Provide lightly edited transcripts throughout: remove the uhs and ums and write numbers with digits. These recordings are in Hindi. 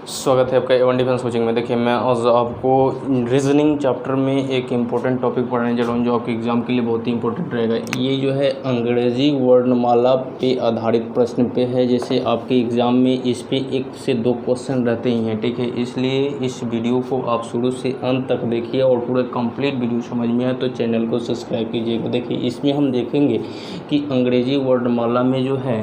स्वागत है आपका A1 डिफेंस कोचिंग में। देखिए मैं आज आपको रीजनिंग चैप्टर में एक इम्पोर्टेंट टॉपिक पढ़ाने जा रहा हूँ जो आपके एग्जाम के लिए बहुत ही इंपॉर्टेंट रहेगा। ये जो है अंग्रेज़ी वर्णमाला पे आधारित प्रश्न पे है। जैसे आपके एग्ज़ाम में इस पे 1 से 2 क्वेश्चन रहते ही हैं, ठीक है। इसलिए इस वीडियो को आप शुरू से अंत तक देखिए और पूरा कंप्लीट वीडियो समझ में आए तो चैनल को सब्सक्राइब कीजिएगा। देखिए इसमें हम देखेंगे कि अंग्रेज़ी वर्णमाला में जो है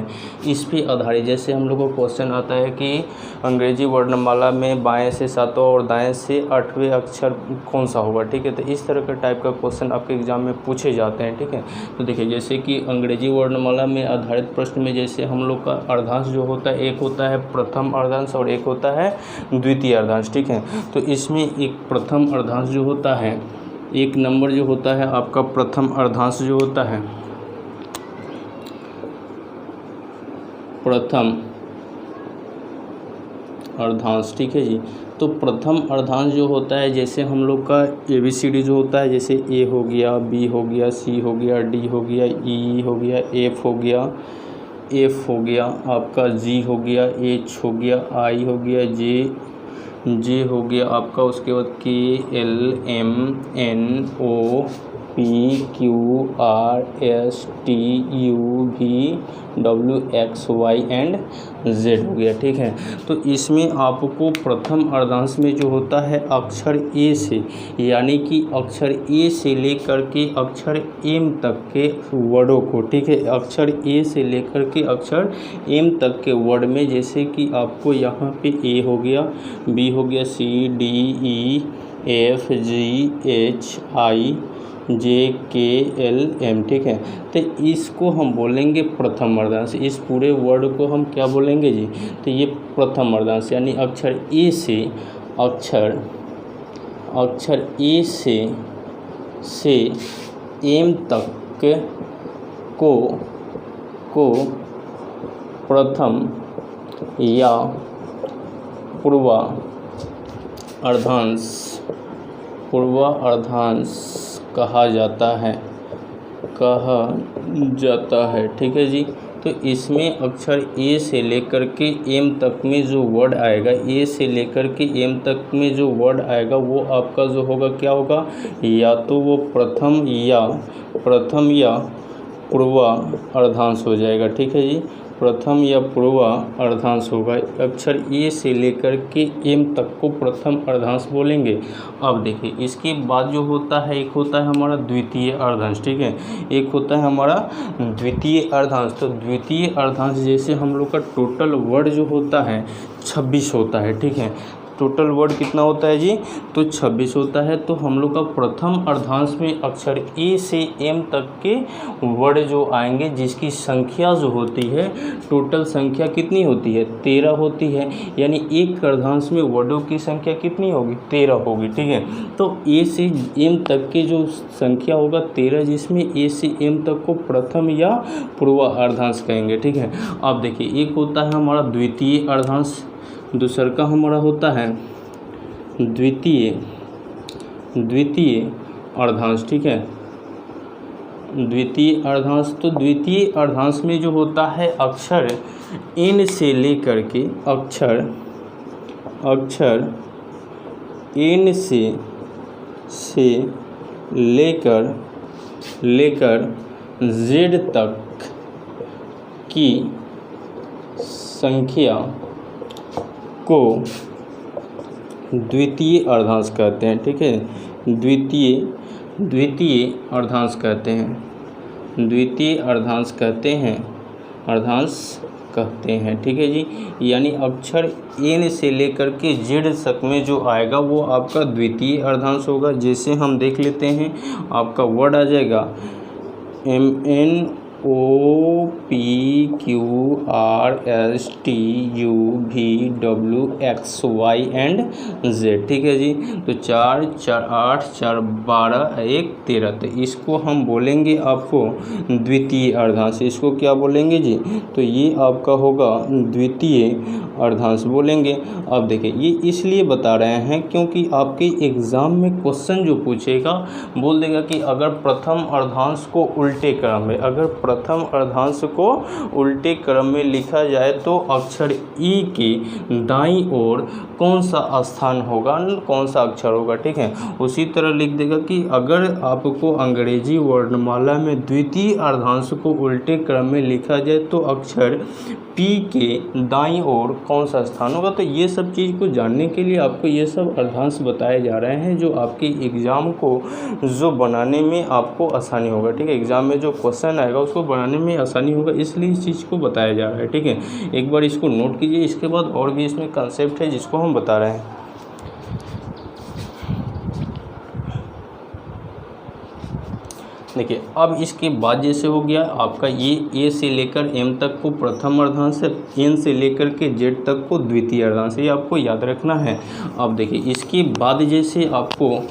इस पे आधारित, जैसे हम लोग को क्वेश्चन आता है कि अंग्रेज़ी वर्णमाला में बाएं से 7वां और दाएं से 8वें अक्षर कौन सा होगा, ठीक है। तो इस तरह का टाइप का क्वेश्चन आपके एग्जाम में पूछे जाते हैं, ठीक है। तो देखिए जैसे कि अंग्रेज़ी वर्णमाला में आधारित प्रश्न में जैसे हम लोग का अर्धांश जो होता है, एक होता है प्रथम अर्धांश और एक होता है द्वितीय अर्धांश, ठीक है। तो इसमें एक प्रथम अर्धांश जो होता है, एक नंबर जो होता है आपका प्रथम अर्धांश जो होता है, प्रथम अर्धांश, ठीक है जी। तो प्रथम अर्धांश जो होता है, जैसे हम लोग का ABCD जो होता है, जैसे A हो गया, B हो गया, C हो गया, D हो गया, E हो गया, F हो गया, आपका G हो गया, H हो गया, I हो गया, J हो गया आपका, उसके बाद K L M N O P Q R S T U V W X Y and Z हो गया, ठीक है। तो इसमें आपको प्रथम अर्धांश में जो होता है अक्षर A से, यानी कि अक्षर A से लेकर के अक्षर M तक के वर्डों को, ठीक है, अक्षर A से लेकर के अक्षर M तक के वर्ड में, जैसे कि आपको यहाँ पे A हो गया, B हो गया, C D E F G H I J K L M, ठीक है। तो इसको हम बोलेंगे प्रथम अर्धांश। इस पूरे वर्ड को हम क्या बोलेंगे जी? तो ये प्रथम अर्धांश, यानी अक्षर A से अक्षर A से M तक को प्रथम या पूर्वा अर्धांश कहा जाता है, ठीक है जी। तो इसमें अक्षर A से लेकर के M तक में जो वर्ड आएगा, A से लेकर के M तक में जो वर्ड आएगा वो आपका जो होगा क्या होगा, या तो वो प्रथम या पूर्वा अर्धांश हो जाएगा, ठीक है जी। प्रथम या पूर्वा अर्धांश होगा। अक्षर A से लेकर के M तक को प्रथम अर्धांश बोलेंगे। अब देखिए इसके बाद जो होता है, एक होता है हमारा द्वितीय अर्धांश, ठीक है, एक होता है हमारा द्वितीय अर्धांश। तो द्वितीय अर्धांश जैसे हम लोग का टोटल वर्ड जो होता है 26 होता है, ठीक है। टोटल वर्ड कितना होता है जी? तो 26 होता है। तो हम लोग का प्रथम अर्धांश में अक्षर A से M तक के वर्ड जो आएंगे, जिसकी संख्या जो होती है, टोटल संख्या कितनी होती है? 13 होती है। यानी एक अर्धांश में वर्डों की संख्या कितनी होगी? 13 होगी, ठीक है। तो A से M तक के जो संख्या होगा 13, जिसमें A से M तक को प्रथम या पूर्वा अर्धांश कहेंगे, ठीक है। अब देखिए एक होता है हमारा द्वितीय अर्धांश, दूसरा का हमारा होता है द्वितीय अर्धांश, ठीक है, द्वितीय अर्धांश। तो द्वितीय अर्धांश में जो होता है अक्षर N से लेकर के अक्षर N से लेकर Z तक की संख्या को द्वितीय अर्धांश कहते हैं, ठीक है। द्वितीय अर्धांश कहते हैं, ठीक है जी। यानी अक्षर N से लेकर के Z तक में जो आएगा वो आपका द्वितीय अर्धांश होगा। जैसे हम देख लेते हैं, आपका वर्ड आ जाएगा MN O P Q R S T U V W X Y and Z, ठीक है जी। तो 4 4 8 4 12 1 13, तो इसको हम बोलेंगे आपको द्वितीय अर्धांश। इसको क्या बोलेंगे जी? तो ये आपका होगा द्वितीय अर्धांश बोलेंगे। अब देखिए ये इसलिए बता रहे हैं क्योंकि आपके एग्ज़ाम में क्वेश्चन जो पूछेगा बोल देगा कि अगर प्रथम अर्धांश को उल्टे क्रम में, अगर प्रथम अर्धांश को उल्टे क्रम में लिखा जाए तो अक्षर ई की दाईं ओर कौन सा स्थान होगा, कौन सा अक्षर होगा, ठीक है। उसी तरह लिख देगा कि अगर आपको अंग्रेजी वर्णमाला में द्वितीय अर्धांश को उल्टे क्रम में लिखा जाए तो अक्षर पी के दाईं ओर कौन सा स्थान होगा। तो ये सब चीज़ को जानने के लिए आपको ये सब अर्धांश बताए जा रहे हैं जो आपके एग्ज़ाम को जो बनाने में आपको आसानी होगा, ठीक है। एग्ज़ाम में जो क्वेश्चन आएगा उसको बनाने में आसानी होगा, इसलिए इस चीज़ को बताया जा रहा है, ठीक है। एक बार इसको नोट कीजिए। इसके बाद और भी इसमें कंसेप्ट है जिसको हम बता रहे हैं। देखिए अब इसके बाद जैसे हो गया आपका ये ए से लेकर एम तक को प्रथम अर्धांश है, एन से लेकर के जेड तक को द्वितीय अर्धांश, ये आपको याद रखना है। अब देखिए इसके बाद जैसे आपको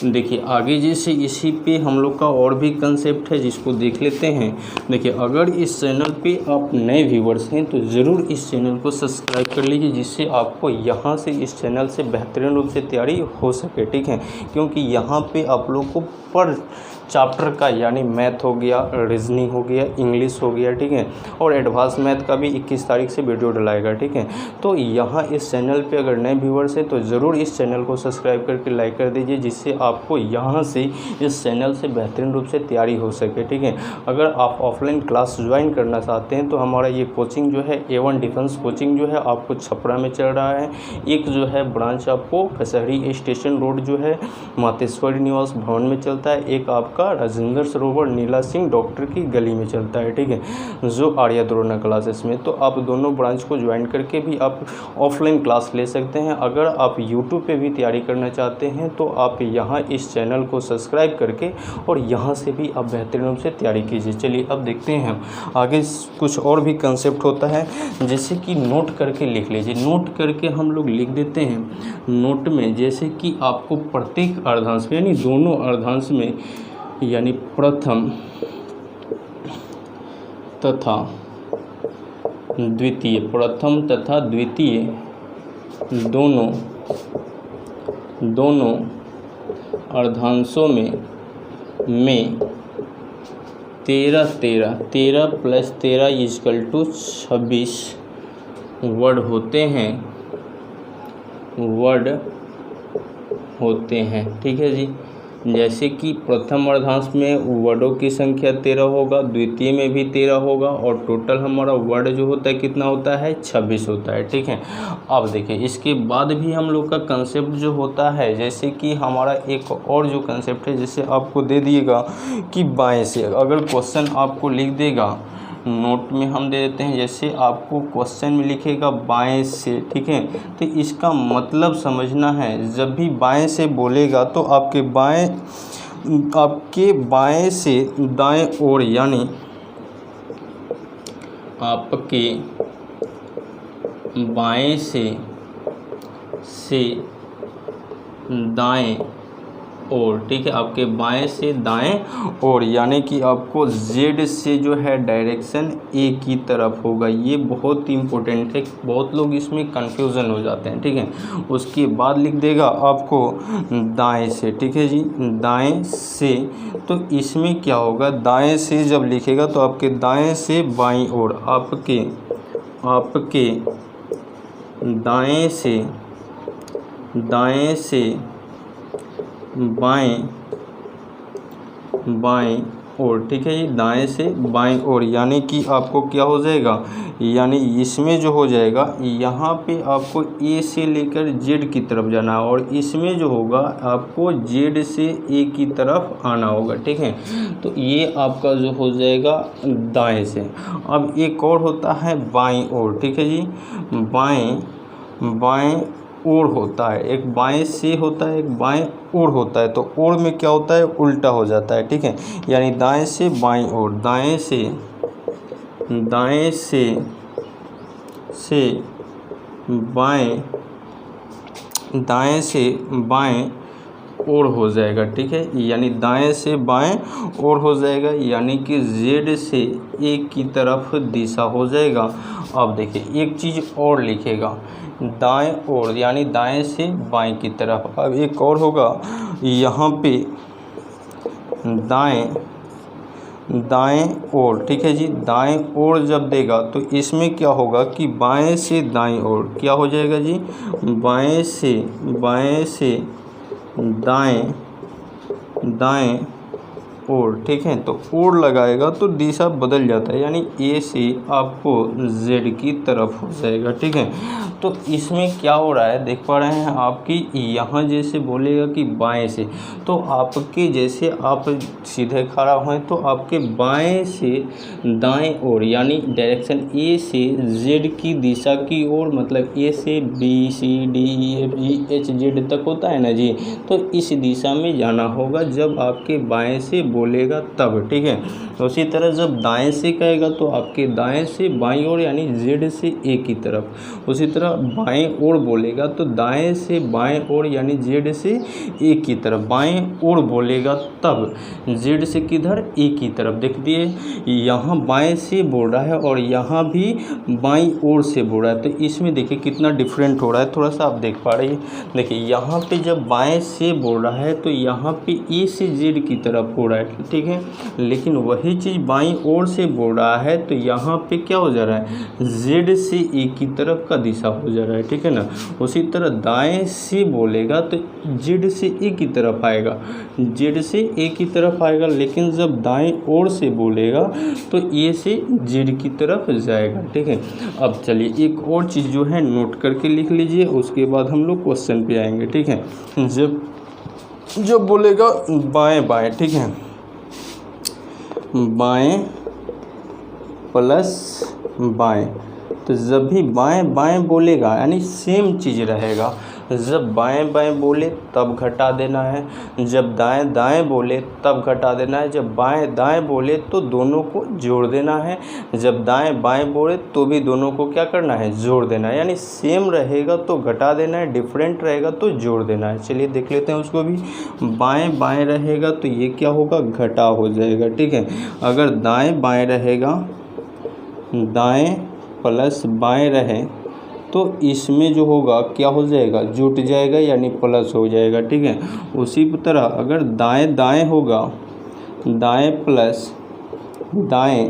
देखिए आगे जैसे इसी पे हम लोग का और भी कंसेप्ट है जिसको देख लेते हैं। देखिए अगर इस चैनल पे आप नए व्यूवर्स हैं तो ज़रूर इस चैनल को सब्सक्राइब कर लीजिए जिससे आपको यहाँ से इस चैनल से बेहतरीन रूप से तैयारी हो सके, ठीक है। क्योंकि यहाँ पे आप लोग को पर चैप्टर का यानी मैथ हो गया, रीजनिंग हो गया, इंग्लिश हो गया, ठीक है, और एडवांस मैथ का भी 21 तारीख से वीडियो डलाएगा, ठीक है। तो यहाँ इस चैनल पे अगर नए व्यूवर्स हैं तो ज़रूर इस चैनल को सब्सक्राइब करके लाइक कर दीजिए जिससे आपको यहाँ से इस चैनल से बेहतरीन रूप से तैयारी हो सके, ठीक है। अगर आप ऑफलाइन क्लास ज्वाइन करना चाहते हैं तो हमारा ये कोचिंग जो है A1 डिफेंस कोचिंग जो है आपको छपरा में चल रहा है। एक जो है ब्रांच आपको कचहरी स्टेशन रोड जो है मातेश्वरी निवास भवन में चलता है, एक आपका राजेंद्र सरोवर नीला सिंह डॉक्टर की गली में चलता है, ठीक है, जो आर्या द्रोणा क्लासेस में। तो आप दोनों ब्रांच को ज्वाइन करके भी आप ऑफलाइन क्लास ले सकते हैं। अगर आप यूट्यूब पे भी तैयारी करना चाहते हैं तो आप यहाँ इस चैनल को सब्सक्राइब करके और यहाँ से भी आप बेहतरीन रूप से तैयारी कीजिए। चलिए अब देखते हैं आगे कुछ और भी कंसेप्ट होता है जैसे कि नोट करके लिख लीजिए। नोट करके हम लोग लिख देते हैं नोट में, जैसे कि आपको प्रत्येक अर्धांश में यानी दोनों अर्धांश में यानी प्रथम तथा द्वितीय, प्रथम तथा द्वितीय दोनों अर्धांशों में 13 + 13 = 26 वर्ड होते हैं, ठीक है जी। जैसे कि प्रथम अर्धांश में वर्डों की संख्या 13 होगा, द्वितीय में भी 13 होगा और टोटल हमारा वर्ड जो होता है कितना होता है 26 होता है, ठीक है। अब देखिए इसके बाद भी हम लोग का कंसेप्ट जो होता है जैसे कि हमारा एक और जो कंसेप्ट है जैसे आपको दे दिएगा कि बाएं से, अगर क्वेश्चन आपको लिख देगा नोट में हम दे देते हैं, जैसे आपको क्वेश्चन में लिखेगा बाएं से, ठीक है, तो इसका मतलब समझना है जब भी बाएं से बोलेगा तो आपके बाएं से दाएं ओर यानी आपके बाएं से दाएं और, ठीक है, आपके बाएं से दाएं और यानी कि आपको जेड से जो है डायरेक्शन ए की तरफ होगा। ये बहुत ही इम्पोर्टेंट है, बहुत लोग इसमें कंफ्यूजन हो जाते हैं, ठीक है। उसके बाद लिख देगा आपको दाएं से, ठीक है जी, दाएं से। तो इसमें क्या होगा, दाएं से जब लिखेगा तो आपके दाएं से बाईं ओर, आपके दाएं से बाएं ओर, ठीक है, ये दाएं से बाएं ओर यानी कि आपको क्या हो जाएगा, यानी इसमें जो हो जाएगा यहाँ पे आपको ए से लेकर जेड की तरफ जाना है और इसमें जो होगा आपको जेड से ए की तरफ आना होगा, ठीक है। तो ये आपका जो हो जाएगा दाएं से। अब एक और होता है बाईं ओर, ठीक है जी, बाएं ओर होता है, एक बाएं से होता है, एक बाएं ओर होता है। तो ओर में क्या होता है, उल्टा हो जाता है, ठीक है, यानी दाएं से बाईं ओर, दाएं से बाएं ओर हो जाएगा, ठीक है, यानी दाएं से बाएं ओर हो जाएगा, यानी कि जेड से ए की तरफ दिशा हो जाएगा। अब देखिए एक चीज़ और लिखेगा, दाएं ओर यानी दाएं से बाएं की तरफ। अब एक और होगा यहाँ पे दाएं ओर, ठीक है जी, दाएं ओर जब देगा तो इसमें क्या होगा कि बाएं से दाएं ओर क्या हो जाएगा जी, बाएं से दाएं ओर, ठीक है। तो ओर लगाएगा तो दिशा बदल जाता है, यानी ए से आपको जेड की तरफ हो जाएगा, ठीक है। तो इसमें क्या हो रहा है देख पा रहे हैं आपकी, यहाँ जैसे बोलेगा कि बाएं से, तो आपके जैसे आप सीधे खड़ा हैं तो आपके बाएं से दाएं ओर यानी डायरेक्शन ए से जेड की दिशा की ओर, मतलब ए से B C D E F G H Z तक होता है ना जी, तो इस दिशा में जाना होगा जब आपके बाएं से बोलेगा तब, ठीक है। उसी तरह जब दाएं से कहेगा तो आपके दाएं से बाईं ओर यानी जेड से ए की तरफ। उसी तरह बाएं ओर बोलेगा तो दाएं से बाएं ओर यानी जेड से ए की तरफ। बाएं ओर बोलेगा तब जेड से किधर, ए की तरफ। देख दिए यहाँ बाएं से बोल रहा है और यहाँ भी बाईं ओर से बोल रहा है, तो इसमें देखिए कितना डिफरेंट हो रहा है, थोड़ा सा आप देख पा रहे हैं। देखिए यहाँ पे जब बाएं से बोल रहा है तो यहाँ पे ए से जेड की तरफ हो रहा है, ठीक है, लेकिन वही चीज़ बाईं ओर से बोल रहा है तो यहाँ पे क्या हो जा रहा है, जेड से ए की तरफ का दिशा हो जा रहा है, ठीक है ना। उसी तरह दाएं से बोलेगा तो जेड से ए की तरफ आएगा, जेड से ए की तरफ आएगा, लेकिन जब दाएं ओर से बोलेगा तो ए से जेड की तरफ जाएगा, ठीक है। अब चलिए एक और चीज़ जो है नोट करके लिख लीजिए, उसके बाद हम लोग क्वेश्चन पे आएंगे, ठीक है। जब बोलेगा बाएं बाएं, ठीक है, बाएं प्लस बाएं, तो जब भी बाएं बाएं बोलेगा यानी सेम चीज़ रहेगा। जब बाएं बाएं बोले तब घटा देना है, जब दाएं दाएं बोले तब घटा देना है, जब बाएं दाएं बोले तो दोनों को जोड़ देना है, जब दाएं बाएं बोले तो भी दोनों को क्या करना है, जोड़ देना है। यानी सेम रहेगा तो घटा देना है, डिफरेंट रहेगा तो जोड़ देना है। चलिए देख लेते हैं उसको भी। बाएं बाएं रहेगा तो ये क्या होगा, घटा हो जाएगा, ठीक है। अगर दाएं बाएं रहेगा, दाएं प्लस बाएं रहे तो इसमें जो होगा क्या हो जाएगा, जुट जाएगा यानी प्लस हो जाएगा, ठीक है। उसी तरह अगर दाएं दाएं होगा, दाएं प्लस दाएं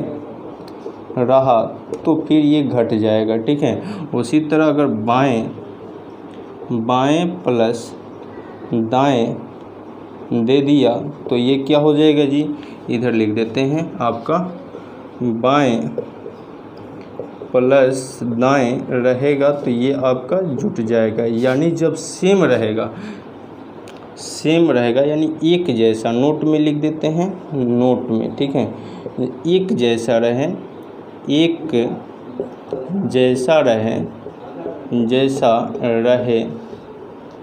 रहा तो फिर ये घट जाएगा, ठीक है। उसी तरह अगर बाएं बाएं प्लस दाएं दे दिया तो ये क्या हो जाएगा जी, इधर लिख देते हैं आपका बाएं प्लस दाएं रहेगा तो ये आपका जुट जाएगा। यानी जब सेम रहेगा यानी एक जैसा, नोट में लिख देते हैं, नोट में, ठीक है, एक जैसा रहे, एक जैसा रहे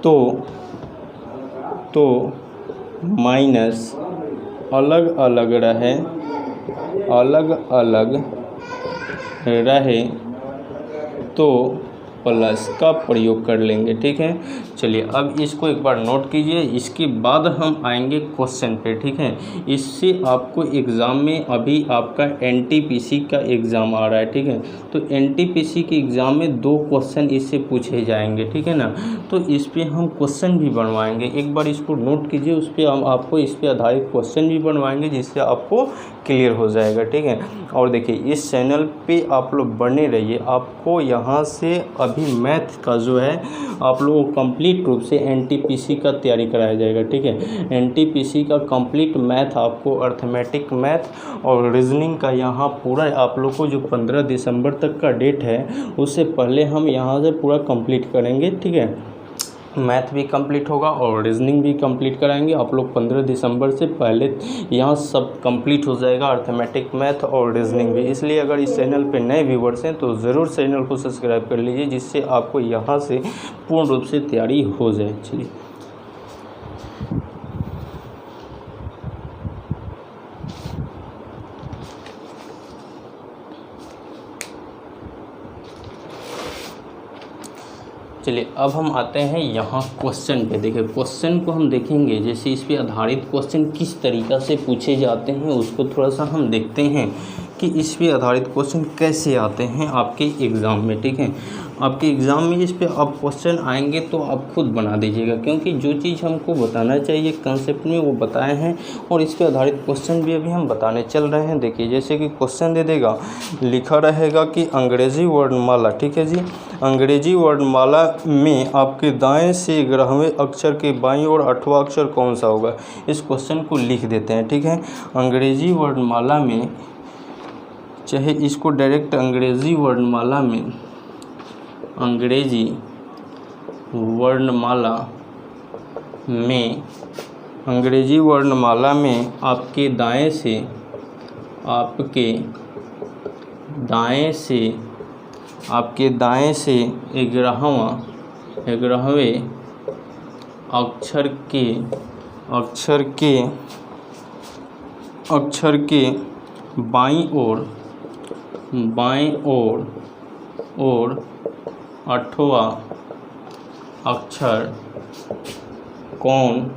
तो माइनस अलग अलग रहे तो प्लस का प्रयोग कर लेंगे, ठीक है। चलिए अब इसको एक बार नोट कीजिए, इसके बाद हम आएंगे क्वेश्चन पे, ठीक है। इससे आपको एग्ज़ाम में अभी आपका एनटीपीसी का एग्ज़ाम आ रहा है, ठीक है, तो एनटीपीसी के एग्ज़ाम में 2 क्वेश्चन इससे पूछे जाएंगे, ठीक है ना। तो इस पर हम क्वेश्चन भी बनवाएंगे, एक बार इसको नोट कीजिए, उस पर हम आपको इस पर आधारित क्वेश्चन भी बनवाएंगे जिससे आपको क्लियर हो जाएगा, ठीक है। और देखिए इस चैनल पे आप लोग बने रहिए, आपको यहाँ से अभी मैथ का जो है आप लोगों को कंप्लीट रूप से एनटीपीसी का तैयारी कराया जाएगा, ठीक है। एनटीपीसी का कंप्लीट मैथ आपको, अर्थमेटिक मैथ और रीजनिंग का यहाँ पूरा आप लोग को जो 15 दिसंबर तक का डेट है उससे पहले हम यहाँ से पूरा कंप्लीट करेंगे, ठीक है। मैथ भी कंप्लीट होगा और रीजनिंग भी कंप्लीट कराएंगे आप लोग 15 दिसंबर से पहले, यहाँ सब कंप्लीट हो जाएगा, अर्थमेटिक मैथ और रीजनिंग भी। इसलिए अगर इस चैनल पे नए व्यूवर्स हैं तो ज़रूर चैनल को सब्सक्राइब कर लीजिए जिससे आपको यहाँ से पूर्ण रूप से तैयारी हो जाए। चलिए चलिए अब हम आते हैं यहाँ क्वेश्चन पे। देखिए क्वेश्चन को हम देखेंगे, जैसे इस पे आधारित क्वेश्चन किस तरीक़ा से पूछे जाते हैं उसको थोड़ा सा हम देखते हैं कि इस पे आधारित क्वेश्चन कैसे आते हैं आपके एग्ज़ाम में। ठीक है, आपके एग्ज़ाम में इस पे अब क्वेश्चन आएंगे तो आप खुद बना दीजिएगा, क्योंकि जो चीज़ हमको बताना चाहिए कंसेप्ट में वो बताए हैं और इस पे आधारित क्वेश्चन भी अभी हम बताने चल रहे हैं। देखिए जैसे कि क्वेश्चन दे देगा, लिखा रहेगा कि अंग्रेज़ी वर्णमाला, ठीक है जी, अंग्रेज़ी वर्णमाला में आपके दाएं से 11वें अक्षर के बाईं ओर 8वां अक्षर कौन सा होगा। इस क्वेश्चन को लिख देते हैं। ठीक है, अंग्रेज़ी वर्णमाला में, चाहे इसको डायरेक्ट अंग्रेज़ी वर्णमाला में, अंग्रेज़ी वर्णमाला में, अंग्रेज़ी वर्णमाला में आपके दाएं से, आपके दाएं से 11वें अक्षर के बाईं ओर 8वां अक्षर कौन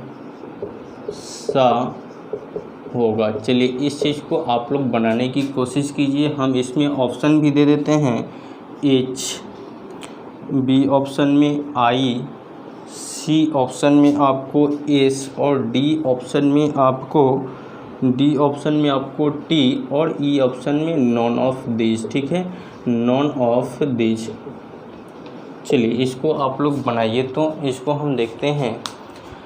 सा होगा। चलिए इस चीज़ को आप लोग बनाने की कोशिश कीजिए। हम इसमें ऑप्शन भी दे देते हैं, H, B ऑप्शन में I, C ऑप्शन में आपको S और D ऑप्शन में आपको T और E ऑप्शन में नॉन ऑफ दिस। ठीक है, नॉन ऑफ दिस। चलिए इसको आप लोग बनाइए, तो इसको हम देखते हैं।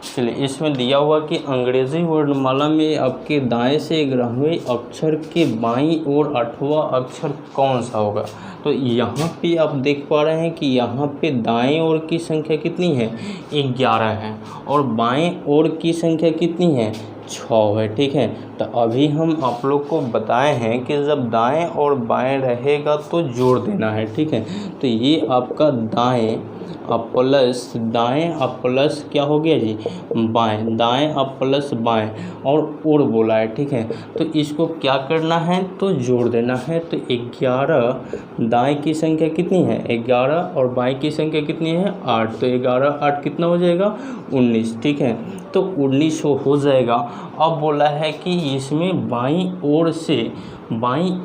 चलिए इसमें दिया हुआ कि अंग्रेज़ी वर्णमाला में आपके दाएं से 11वें अक्षर के बाईं ओर 8वां अक्षर कौन सा होगा। तो यहाँ पे आप देख पा रहे हैं कि यहाँ पे दाएं ओर की संख्या कितनी है, 11 है, और बाएं ओर की संख्या कितनी है, 6 है। ठीक है, तो अभी हम आप लोग को बताए हैं कि जब दाएं और बाएं रहेगा तो जोड़ देना है। ठीक है, तो ये आपका दाएं अब प्लस क्या हो गया जी, बाएं, दाएं अब प्लस बाएं और बोला है। ठीक है, तो इसको क्या करना है, तो जोड़ देना है। तो 11 दाएं की संख्या कितनी है, 11, और बाएं की संख्या कितनी है, 8, तो 11 8 कितना हो जाएगा, 19। ठीक है, तो 19 हो जाएगा। अब बोला है कि इसमें बाईं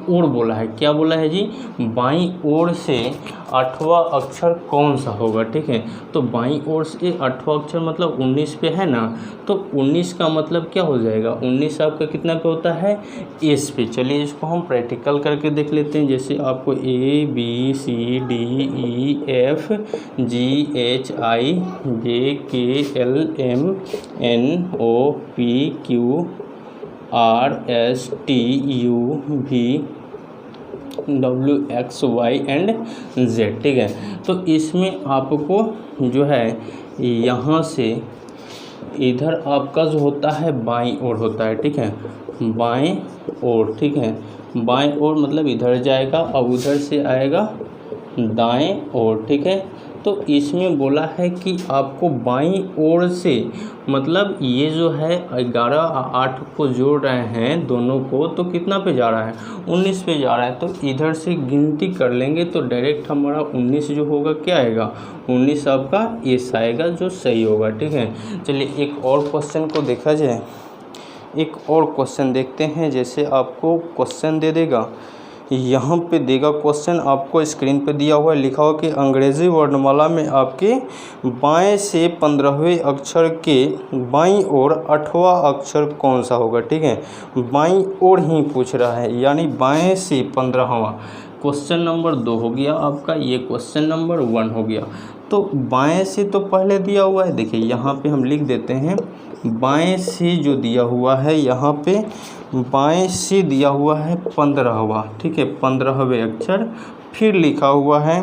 ओर बोला है, क्या बोला है जी, बाईं ओर से 8वां अक्षर कौन सा होगा। ठीक है, तो बाईं ओर से 8वां अक्षर मतलब 19 पे है ना, तो 19 का मतलब क्या हो जाएगा, 19 आपका कितना पे होता है, एस पे। चलिए इसको हम प्रैक्टिकल करके देख लेते हैं। जैसे आपको ABCDEF GHIJKLMNOPQRSTUVWXY एंड Z। ठीक है, तो इसमें आपको जो है यहाँ से इधर आपका जो होता है बाईं ओर होता है। ठीक है, बाएं ओर। ठीक है, बाएं ओर मतलब इधर जाएगा, अब उधर से आएगा दाएं ओर। ठीक है, तो इसमें बोला है कि आपको बाईं ओर से, मतलब ये जो है 11 और 8 को जोड़ रहे हैं दोनों को, तो कितना पे जा रहा है, 19 पे जा रहा है। तो इधर से गिनती कर लेंगे तो डायरेक्ट हमारा 19 जो होगा क्या आएगा, 19 आपका एस आएगा, जो सही होगा। ठीक है, चलिए एक और क्वेश्चन को देखा जाए, एक और क्वेश्चन देखते हैं। जैसे आपको क्वेश्चन दे देगा, यहाँ पे देगा क्वेश्चन, आपको स्क्रीन पे दिया हुआ है, लिखा हुआ कि अंग्रेज़ी वर्णमाला में आपके बाएं से 15वें अक्षर के बाईं ओर 8वां अक्षर कौन सा होगा। ठीक है, बाईं ओर ही पूछ रहा है, यानी बाएं से 15वां। क्वेश्चन नंबर 2 हो गया आपका, ये क्वेश्चन नंबर 1 हो गया। तो बाएं से तो पहले दिया हुआ है, देखिए यहाँ पे हम लिख देते हैं, बाएं से जो दिया हुआ है, यहाँ पे बाएं से दिया हुआ है 15वां। ठीक है, 15वें अक्षर। फिर लिखा हुआ है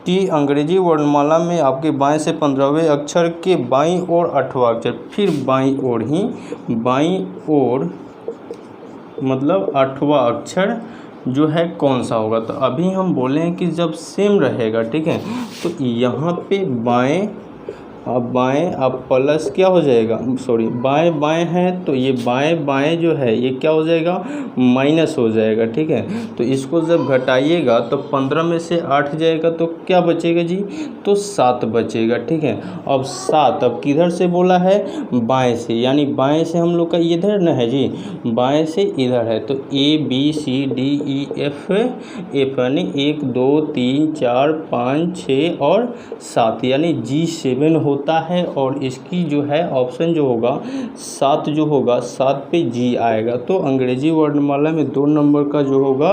कि अंग्रेज़ी वर्णमाला में आपके बाएं से 15वें अक्षर के बाईं ओर 8वां अक्षर, फिर बाईं ओर ही, बाईं ओर मतलब 8वां अक्षर जो है कौन सा होगा। तो अभी हम बोले हैं कि जब सेम रहेगा, ठीक है, तो यहाँ पे बाएं अब बाएं अब प्लस क्या हो जाएगा, सॉरी बाएं बाएं है तो ये बाएं बाएं जो है ये क्या हो जाएगा, माइनस हो जाएगा। ठीक है, तो इसको जब घटाइएगा तो 15 में से 8 जाएगा तो क्या बचेगा जी, तो 7 बचेगा। ठीक है, अब 7 अब किधर से बोला है, बाएं से, यानी बाएं से हम लोग का इधर न है जी, बाएं से इधर है। तो ABCDEF यानी 1 2 3 4 5 6 और 7 यानी G7 होता है। और इसकी जो है ऑप्शन जो होगा 7 जो होगा 7 पे G आएगा। तो अंग्रेजी वर्णमाला में 2 नंबर का जो होगा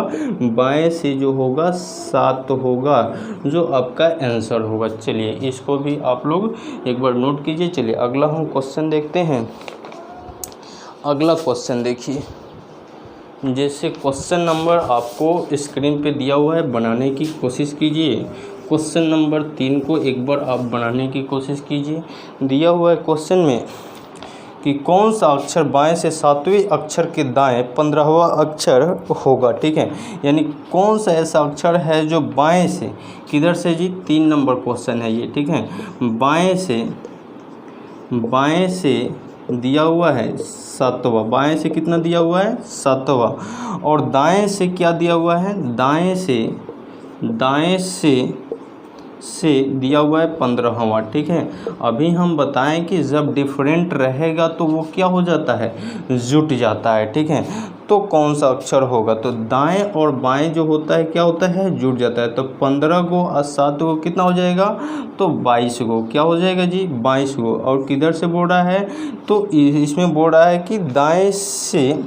बाएं से जो होगा 7 होगा, जो आपका आंसर होगा। चलिए इसको भी आप लोग एक बार नोट कीजिए। चलिए अगला हम क्वेश्चन देखते हैं। अगला क्वेश्चन देखिए, जैसे क्वेश्चन नंबर आपको स्क्रीन पे दिया हुआ है, बनाने की कोशिश कीजिए। क्वेश्चन नंबर 3 को एक बार आप बनाने की कोशिश कीजिए। दिया हुआ है क्वेश्चन में कि कौन सा अक्षर बाएं से 7वें अक्षर के दाएं 15वां अक्षर होगा। ठीक है, यानी कौन सा ऐसा अक्षर है जो बाएं से, किधर से जी, 3 नंबर क्वेश्चन है ये। ठीक है, बाएं से दिया हुआ है 7वां, बाएं से कितना दिया हुआ है 7वां, और दाएं से क्या दिया हुआ है, दाएं से दिया हुआ है 15वां। ठीक है, अभी हम बताएं कि जब डिफरेंट रहेगा तो वो क्या हो जाता है, जुट जाता है। ठीक है, तो कौन सा अक्षर होगा, तो दाएं और बाएं जो होता है क्या होता है, जुट जाता है। तो 15 गो और 7 गो कितना हो जाएगा, तो 22 गो क्या हो जाएगा जी, 22 गो। और किधर से बोल रहा है, तो इसमें बोल रहा है कि दाएं से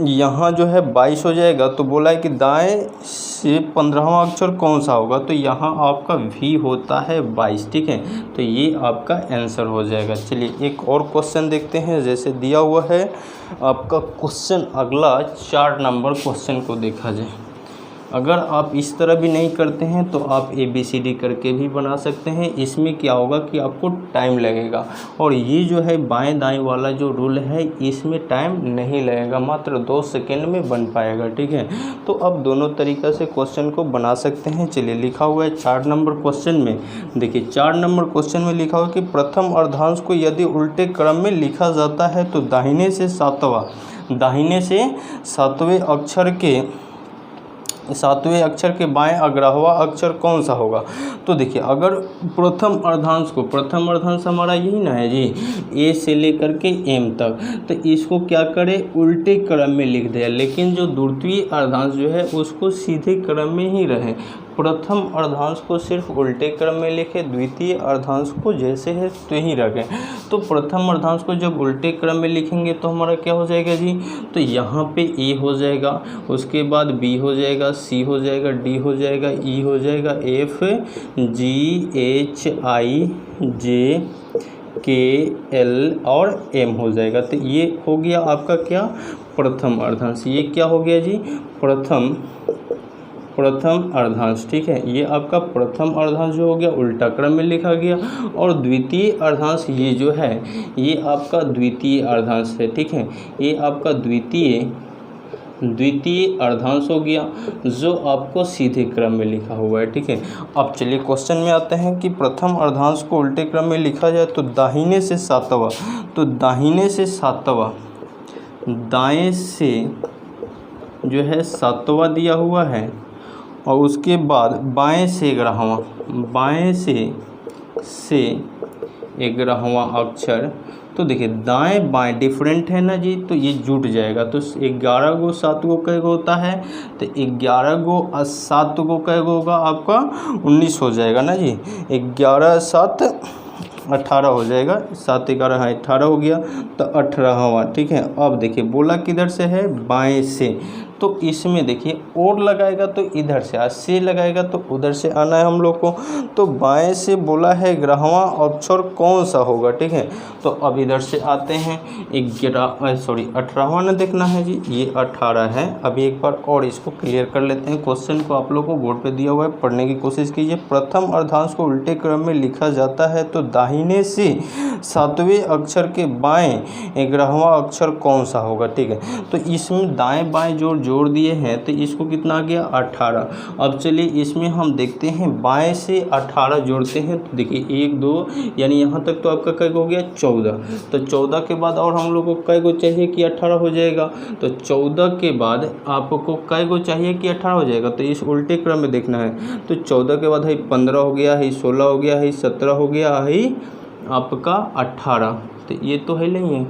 यहाँ जो है 22 हो जाएगा। तो बोला है कि दाएं से 15वां अक्षर कौन सा होगा, तो यहाँ आपका V होता है 22। ठीक है, तो ये आपका आंसर हो जाएगा। चलिए एक और क्वेश्चन देखते हैं। जैसे दिया हुआ है आपका क्वेश्चन, अगला 4 नंबर क्वेश्चन को देखा जाए। अगर आप इस तरह भी नहीं करते हैं तो आप ABCD करके भी बना सकते हैं। इसमें क्या होगा कि आपको टाइम लगेगा, और ये जो है बाएं दाएं वाला जो रूल है इसमें टाइम नहीं लगेगा, मात्र 2 सेकेंड में बन पाएगा। ठीक है, तो अब दोनों तरीक़ा से क्वेश्चन को बना सकते हैं। चलिए लिखा हुआ है 4 नंबर क्वेश्चन में, देखिए 4 नंबर क्वेश्चन में लिखा हुआ है कि प्रथम अर्धांश को यदि उल्टे क्रम में लिखा जाता है तो दाहिने से 7वें अक्षर के बाएं अग्रहवा अक्षर कौन सा होगा। तो देखिए अगर प्रथम अर्धांश हमारा यही ना है जी, A से लेकर के M तक, तो इसको क्या करें, उल्टे क्रम में लिख दिया। लेकिन जो द्वितीय अर्धांश जो है उसको सीधे क्रम में ही रहे। प्रथम अर्धांश को सिर्फ उल्टे क्रम में लिखे, द्वितीय अर्धांश को जैसे है तो ही रखें। तो प्रथम अर्धांश को जब उल्टे क्रम में लिखेंगे तो हमारा क्या हो जाएगा जी, तो यहाँ पे A हो जाएगा, उसके बाद B हो जाएगा, C हो जाएगा, D हो जाएगा, E हो जाएगा, F G H I J K L और M हो जाएगा। तो ये हो गया आपका क्या, प्रथम अर्धांश। ये क्या हो गया जी, प्रथम अर्धांश। ठीक है, ये आपका प्रथम अर्धांश जो हो गया उल्टा क्रम में लिखा गया। और द्वितीय अर्धांश ये जो है ये आपका द्वितीय अर्धांश है। ठीक है, ये आपका द्वितीय अर्धांश हो गया जो आपको सीधे क्रम में लिखा हुआ है। ठीक है, अब चलिए क्वेश्चन में आते हैं कि प्रथम अर्धांश को उल्टे क्रम में लिखा जाए तो दाहिने से 7वां, तो दाहिने से 7वां, दाएं से जो है 7वां दिया हुआ है, और उसके बाद बाएं से 11वां, बाएं से 11वां अक्षर। तो देखिए दाएं बाएं डिफरेंट है ना जी, तो ये जुट जाएगा। तो 11 गो 7 गो कै गो होता है, तो 11 गो और 7 गो कै गो होगा आपका 19 हो जाएगा ना जी। 11 7 18 हो जाएगा, 7 11 हाँ 18 हो गया, तो 18वां। ठीक है, अब देखिए बोला किधर से है, बाएं से, तो इसमें देखिए और लगाएगा तो इधर से, और से लगाएगा तो उधर से आना है हम लोग को। तो बाएं से बोला है 11वां अक्षर कौन सा होगा। ठीक है, तो अब इधर से आते हैं 18वां ना देखना है जी, ये 18 है। अभी एक बार और इसको क्लियर कर लेते हैं। क्वेश्चन को आप लोग को बोर्ड पे दिया हुआ है, पढ़ने की कोशिश कीजिए। प्रथम अर्धांश को उल्टे क्रम में लिखा जाता है तो दाहिने से 7वें अक्षर के बाएं 11वां अक्षर कौन सा होगा। ठीक है, तो इसमें दाएं बाएं जोड़ जोड़ दिए हैं तो इसको कितना आ गया 18। अब चलिए इसमें हम देखते हैं बाएं से 18 जोड़ते हैं तो देखिए 1 2 यानी यहाँ तक तो आपका कै हो गया 14। तो 14 के बाद और हम लोग को कै गो चाहिए कि 18 हो जाएगा। तो 14 के बाद आपको कै गो चाहिए कि 18 हो जाएगा। तो इस उल्टे क्रम में देखना है। तो 14 के बाद है 15 हो गया है, 16 हो गया है, 17 हो गया है आपका 18। तो ये तो है नहीं है,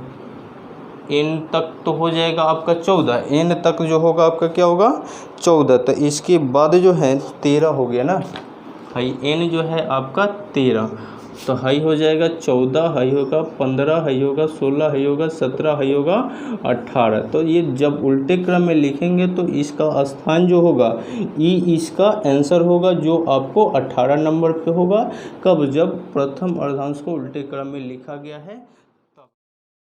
एन तक तो हो जाएगा आपका 14। एन तक जो होगा आपका क्या होगा 14। तो इसके बाद जो है 13 हो गया ना, हाई एन जो है आपका 13। तो हाई हो जाएगा 14, हाई होगा 15, हाई होगा 16, हाई होगा 17, हाई होगा 18। तो ये जब उल्टे क्रम में लिखेंगे तो इसका स्थान जो होगा ई इसका आंसर होगा जो आपको 18 नंबर पे होगा। कब? जब प्रथम अर्धांश को उल्टे क्रम में लिखा गया है